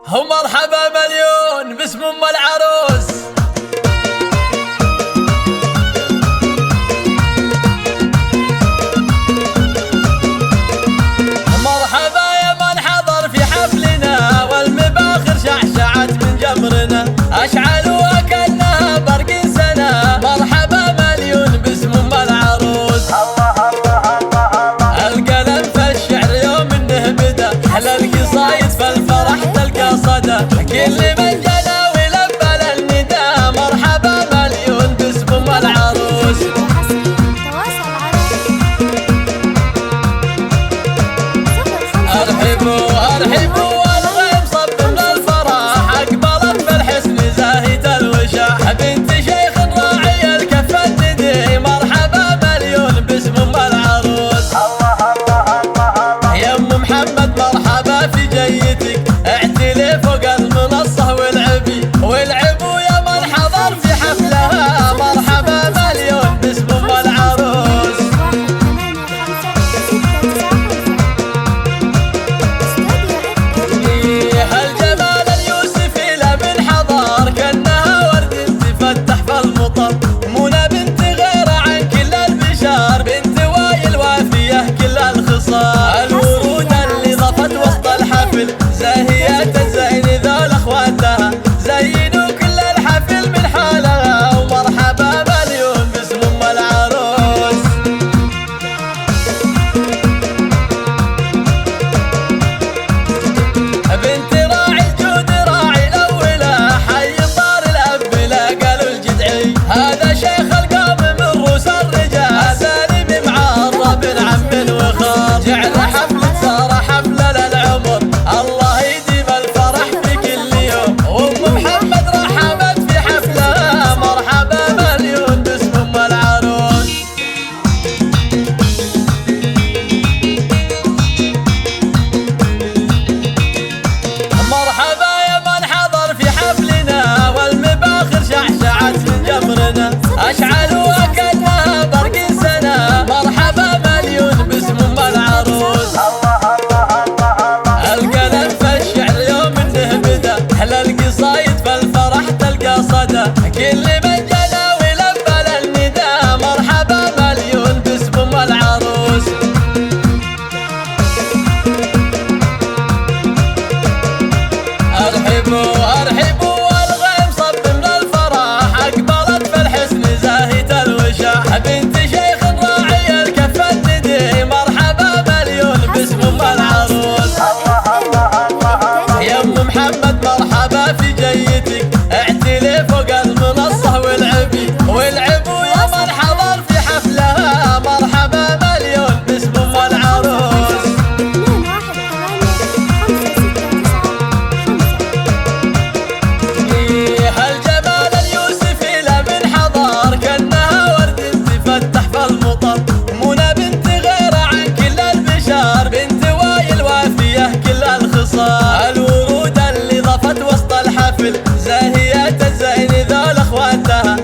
ومرحبا مليون باسم ام العروس. مرحبا يا من حضر في حفلنا، والمباخر شعشعت من جمرنا، اشعلوا كأنها برق سنة. مرحبا مليون باسم ام العروس. الله الله الله الله. القلم في الشعر يوم انه بدا، احلى القصايد في الفرح تلقى صدى. كل من جنى ولبى للنداء، مرحبا مليون باسم ام العروس. ارحبوا ارحبوا والغيم صب من الفرح، اقبلت بالحسن زاهية الوشاح، بنت شيخ راعي الكف الندي. مرحبا مليون باسم ام العروس. الله الله الله. يا ام محمد مرحبا في جيتك، اعتلي فوق المنصة والعبوا يا من حضر في حفلها. مرحبا مليون باسم ام العروس. هالجمال اليوسفي له من حضر، كأنها ورد تفتح في المطر. منى بنت غيره عن كل البشر، بنت وايل وافية كل الخصال. الورود اللي ضفت وسط الحفل، زاهية الزين ذول اخواتها، زينوا كل الحفل من حالها. ومرحبا مليون باسم ام العروس. بنت راعي الجود راعي الاولى، حي طار الاب لا قالوا الجدعي. هذا شيخ القوم من روس الرجال، سالم معرب عم وخال. جعل حفلة صار حفلة للعمر، الله يديم الفرح في كل يوم. وام محمد رحبت في حفلها، مرحبا مليون باسم ام العروس. مرحبا يا من حضر في حفلنا، والمباخر شعشعت من جمرنا، اشعلوا كأنها برق سنة. مرحبا مليون باسم ام العروس. الله الله الله. القلم في الشعر يوم انه بدا، احلى القصايد في الفرح تلقى صدى. كل من جنى ولبى للنداء، مرحبا مليون باسم ام العروس. ارحبوا ارحبوا والغيم صب من الفرح، اقبلت بالحسن زاهية الوشاح، بنت شيخ راعي الكف الندي. مرحبا مليون باسم ام العروس. الله الله الله. يا ام محمد مرحبا في جيتك، اعتلي فوق المنصة والعبوا يا من حضر في حفلها. مرحبا مليون باسم ام العروس. هالجمال اليوسفي له من حضر، كأنها ورد تفتح في المطر. منى بنت غيره عن كل البشر، بنت وايل وافية كل الخصال. الورود اللي ضفت وسط الحفل، زاهية الزين ذول اخواتها،